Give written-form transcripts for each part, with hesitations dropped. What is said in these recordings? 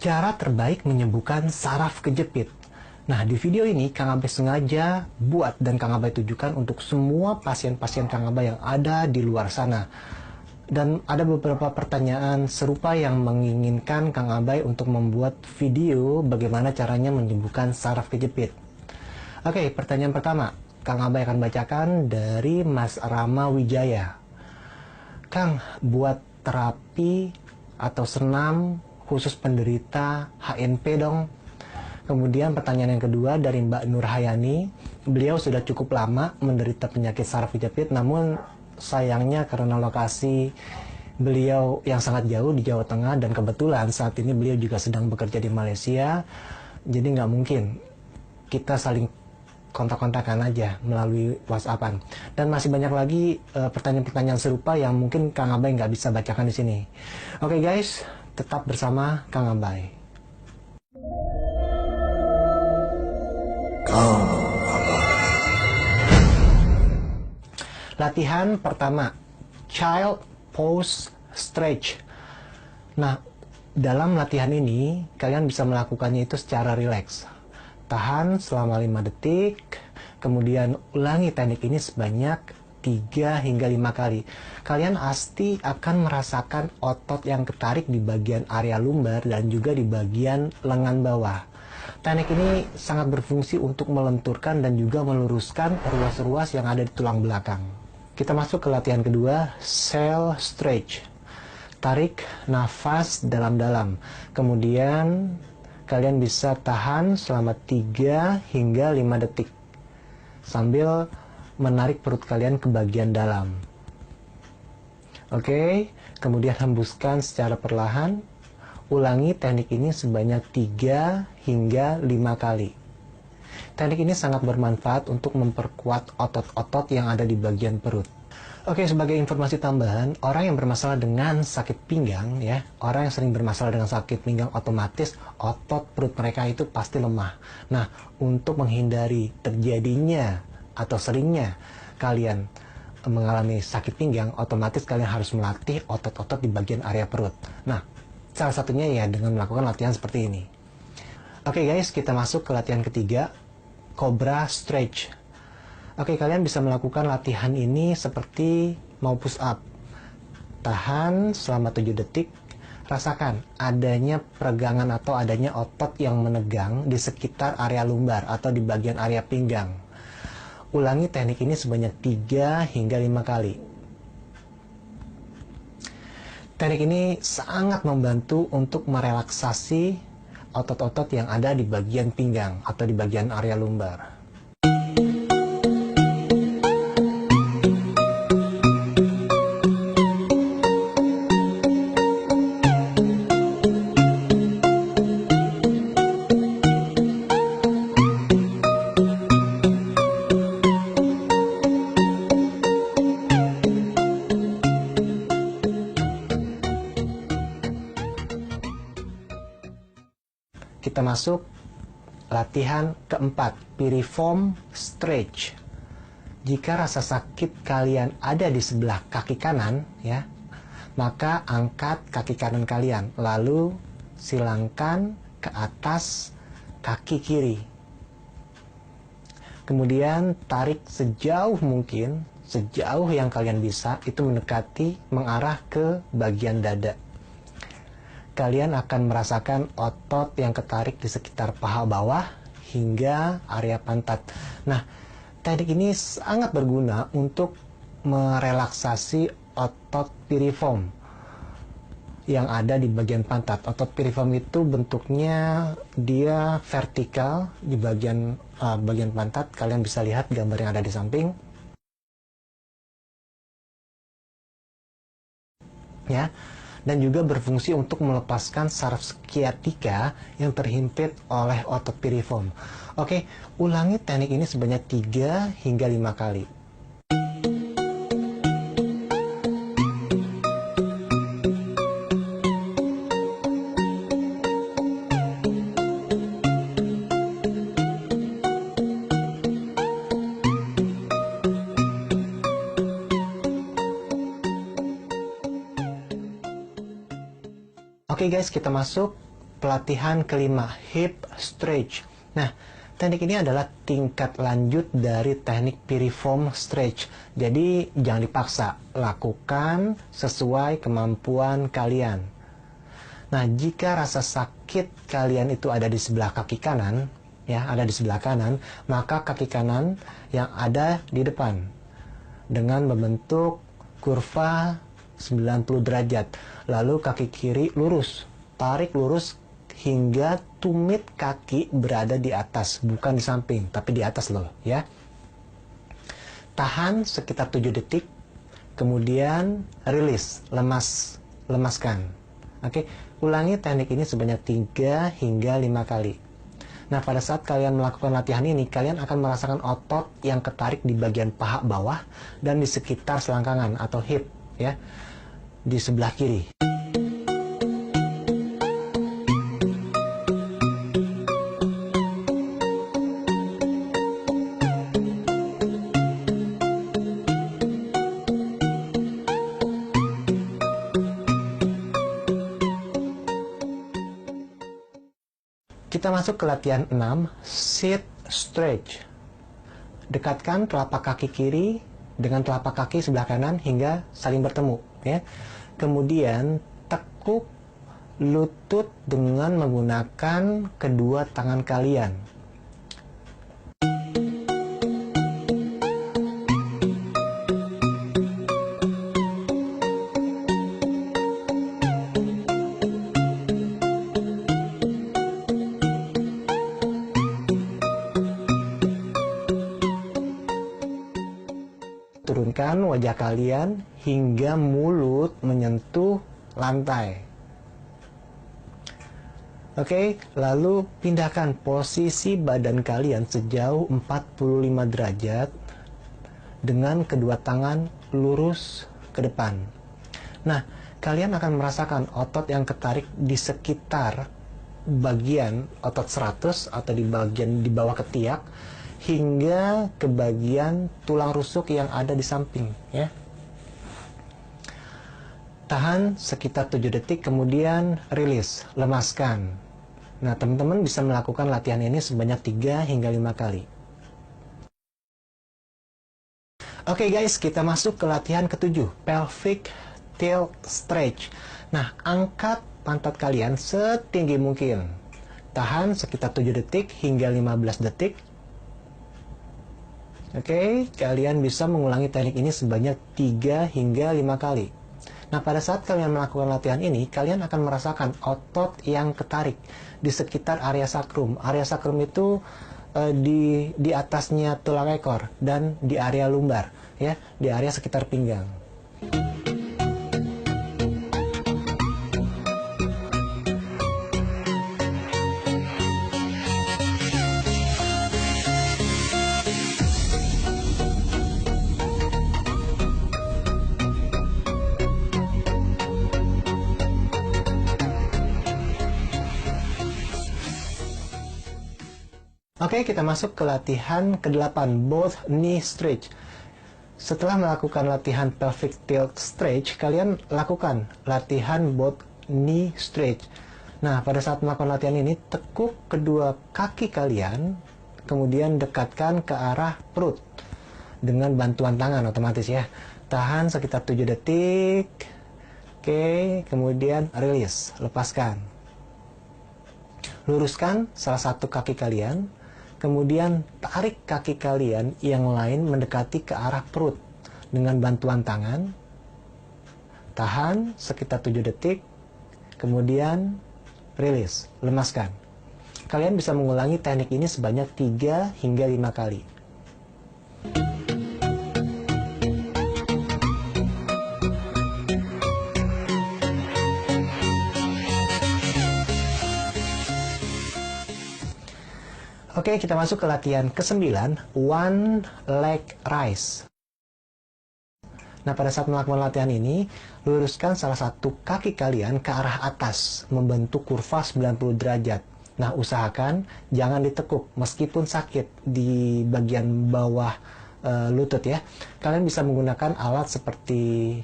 Cara terbaik menyembuhkan saraf kejepit. Nah, di video ini Kang Abai sengaja buat dan Kang Abai tujukan untuk semua pasien-pasien Kang Abai yang ada di luar sana. Dan ada beberapa pertanyaan serupa yang menginginkan Kang Abai untuk membuat video bagaimana caranya menyembuhkan saraf kejepit. Oke, pertanyaan pertama. Kang Abai akan bacakan dari Mas Rama Wijaya. Kang, buat terapi atau senam khusus penderita HNP dong. Kemudian pertanyaan yang kedua dari Mbak Nur Hayani. Beliau sudah cukup lama menderita penyakit saraf kejepit, namun sayangnya karena lokasi beliau yang sangat jauh di Jawa Tengah dan kebetulan saat ini beliau juga sedang bekerja di Malaysia, jadi nggak mungkin kita saling kontak-kontakan aja melalui WhatsAppan. Dan masih banyak lagi pertanyaan-pertanyaan serupa yang mungkin Kang Abai nggak bisa bacakan di sini. Oke guys, tetap bersama Kang Abai. Kang Abai. Latihan pertama, Child Pose Stretch. Nah, dalam latihan ini kalian bisa melakukannya itu secara rileks. Tahan selama 5 detik, kemudian ulangi teknik ini sebanyak 3 hingga 5 kali. Kalian pasti akan merasakan otot yang ketarik di bagian area lumbar dan juga di bagian lengan bawah. Teknik ini sangat berfungsi untuk melenturkan dan juga meluruskan ruas-ruas yang ada di tulang belakang. Kita masuk ke latihan kedua, Cell Stretch. Tarik nafas dalam-dalam. Kemudian kalian bisa tahan selama 3 hingga 5 detik. Sambil menarik perut kalian ke bagian dalam. Oke, kemudian hembuskan secara perlahan. Ulangi teknik ini sebanyak 3 hingga 5 kali. Teknik ini sangat bermanfaat untuk memperkuat otot-otot yang ada di bagian perut. Oke, sebagai informasi tambahan, orang yang bermasalah dengan sakit pinggang, ya, orang yang sering bermasalah dengan sakit pinggang otomatis otot perut mereka itu pasti lemah. Nah, untuk menghindari terjadinya atau seringnya kalian mengalami sakit pinggang, otomatis kalian harus melatih otot-otot di bagian area perut. Nah, salah satunya ya dengan melakukan latihan seperti ini. Oke guys, kita masuk ke latihan ketiga, Cobra Stretch. Oke, kalian bisa melakukan latihan ini seperti mau push up. Tahan selama 7 detik. Rasakan adanya peregangan atau adanya otot yang menegang di sekitar area lumbar atau di bagian area pinggang. Ulangi teknik ini sebanyak 3 hingga 5 kali. Teknik ini sangat membantu untuk merelaksasi otot-otot yang ada di bagian pinggang atau di bagian area lumbar. Kita masuk latihan keempat, piriform stretch. Jika rasa sakit kalian ada di sebelah kaki kanan, ya, maka angkat kaki kanan kalian, lalu silangkan ke atas kaki kiri. Kemudian tarik sejauh mungkin, sejauh yang kalian bisa, itu mendekati mengarah ke bagian dada. Kalian akan merasakan otot yang ketarik di sekitar paha bawah hingga area pantat. Nah, teknik ini sangat berguna untuk merelaksasi otot piriform yang ada di bagian pantat. Otot piriform itu bentuknya dia vertikal di bagian pantat. Kalian bisa lihat gambar yang ada di samping. Ya. Dan juga berfungsi untuk melepaskan saraf sciatica yang terhimpit oleh otot piriform. Oke, ulangi teknik ini sebanyak 3 hingga 5 kali. Oke guys, kita masuk pelatihan kelima, hip stretch. Nah, teknik ini adalah tingkat lanjut dari teknik piriform stretch. Jadi, jangan dipaksa, lakukan sesuai kemampuan kalian. Nah, jika rasa sakit kalian itu ada di sebelah kaki kanan, ya, ada di sebelah kanan, maka kaki kanan yang ada di depan dengan membentuk kurva 90 derajat. Lalu kaki kiri lurus, tarik lurus hingga tumit kaki berada di atas, bukan di samping, tapi di atas loh, ya. Tahan sekitar 7 detik, kemudian rilis, lemaskan. Oke, ulangi teknik ini sebanyak 3 hingga 5 kali. Nah, pada saat kalian melakukan latihan ini, kalian akan merasakan otot yang ketarik di bagian paha bawah dan di sekitar selangkangan atau hip, ya, di sebelah kiri. Kita masuk ke latihan 6, sit stretch. Dekatkan telapak kaki kiri dengan telapak kaki sebelah kanan hingga saling bertemu, ya. Kemudian tekuk lutut dengan menggunakan kedua tangan kalian. Turunkan wajah kalian hingga mulut menyentuh lantai. Oke, lalu pindahkan posisi badan kalian sejauh 45 derajat dengan kedua tangan lurus ke depan. Nah, kalian akan merasakan otot yang ketarik di sekitar bagian otot 100 atau di bagian di bawah ketiak hingga ke bagian tulang rusuk yang ada di samping, ya. Tahan sekitar 7 detik, kemudian rilis, lemaskan. Nah, teman-teman bisa melakukan latihan ini sebanyak 3 hingga 5 kali. Oke guys, kita masuk ke latihan ke-7, pelvic tilt stretch. Nah, angkat pantat kalian setinggi mungkin. Tahan sekitar 7 detik hingga 15 detik. Oke, kalian bisa mengulangi teknik ini sebanyak 3 hingga 5 kali. Nah, pada saat kalian melakukan latihan ini, kalian akan merasakan otot yang ketarik di sekitar area sakrum. Area sakrum itu di atasnya tulang ekor dan di area lumbar, ya, di area sekitar pinggang. Oke, kita masuk ke latihan ke-8, both knee stretch. Setelah melakukan latihan pelvic tilt stretch, kalian lakukan latihan both knee stretch. Nah, pada saat melakukan latihan ini, tekuk kedua kaki kalian, kemudian dekatkan ke arah perut dengan bantuan tangan otomatis, ya. Tahan sekitar 7 detik. Oke, kemudian rilis, lepaskan. Luruskan salah satu kaki kalian. Kemudian tarik kaki kalian yang lain mendekati ke arah perut dengan bantuan tangan. Tahan sekitar 7 detik. Kemudian rilis, lemaskan. Kalian bisa mengulangi teknik ini sebanyak 3 hingga 5 kali. Oke, kita masuk ke latihan ke-9, one leg raise. Nah, pada saat melakukan latihan ini, luruskan salah satu kaki kalian ke arah atas, membentuk kurva 90 derajat. Nah, usahakan jangan ditekuk, meskipun sakit di bagian bawah lutut, ya. Kalian bisa menggunakan alat seperti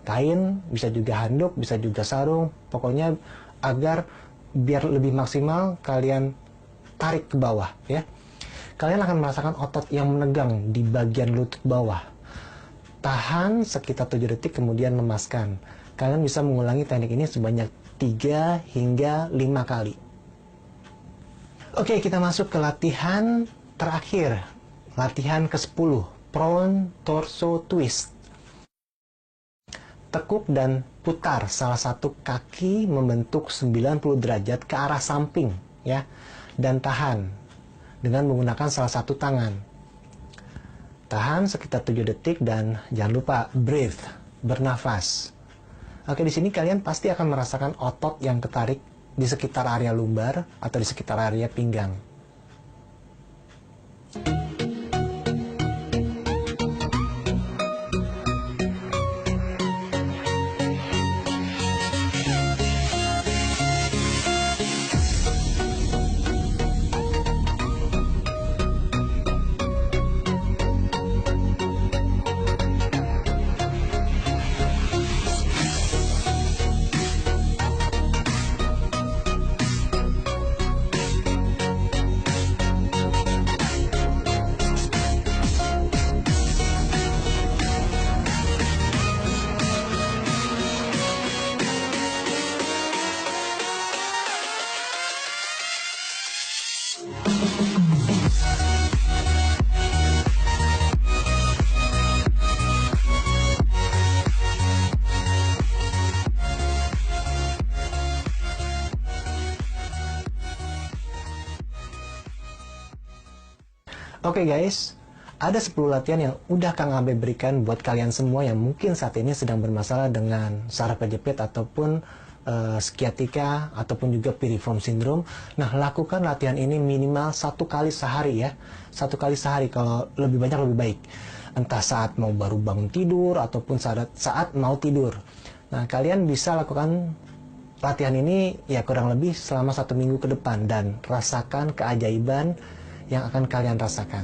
kain, bisa juga handuk, bisa juga sarung, pokoknya agar biar lebih maksimal kalian tarik ke bawah ya. Kalian akan merasakan otot yang menegang di bagian lutut bawah. Tahan sekitar 7 detik kemudian lemaskan. Kalian bisa mengulangi teknik ini sebanyak 3 hingga 5 kali. Oke, kita masuk ke latihan terakhir. Latihan ke-10, prone torso twist. Tekuk dan putar salah satu kaki membentuk 90 derajat ke arah samping ya. Dan tahan dengan menggunakan salah satu tangan. Tahan sekitar 7 detik dan jangan lupa breathe, bernafas. Oke, di sini kalian pasti akan merasakan otot yang ketarik di sekitar area lumbar atau di sekitar area pinggang. Oke guys, ada 10 latihan yang udah Kang Abe berikan buat kalian semua yang mungkin saat ini sedang bermasalah dengan saraf kejepit ataupun sciatica ataupun juga piriform syndrome. Nah, lakukan latihan ini minimal 1 kali sehari ya. 1 kali sehari, kalau lebih banyak lebih baik. Entah saat mau baru bangun tidur ataupun saat mau tidur. Nah, kalian bisa lakukan latihan ini ya kurang lebih selama 1 minggu ke depan dan rasakan keajaiban yang akan kalian rasakan.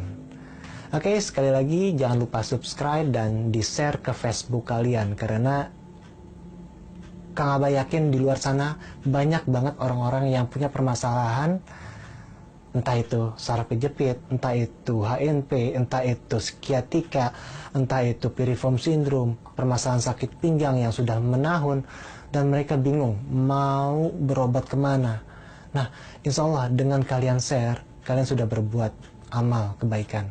Oke, sekali lagi jangan lupa subscribe dan di-share ke Facebook kalian, karena Kang Abah yakin di luar sana banyak banget orang-orang yang punya permasalahan, entah itu saraf kejepit, entah itu HNP, entah itu sciatica, entah itu piriform syndrome, permasalahan sakit pinggang yang sudah menahun, dan mereka bingung mau berobat kemana. Nah, insya Allah dengan kalian share, kalian sudah berbuat amal kebaikan.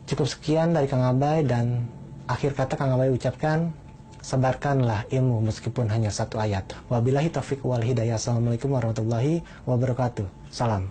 Cukup sekian dari Kang Abai, dan akhir kata Kang Abai ucapkan, sebarkanlah ilmu meskipun hanya 1 ayat. Wabillahi taufiq wal hidayah. Assalamualaikum warahmatullahi wabarakatuh. Salam.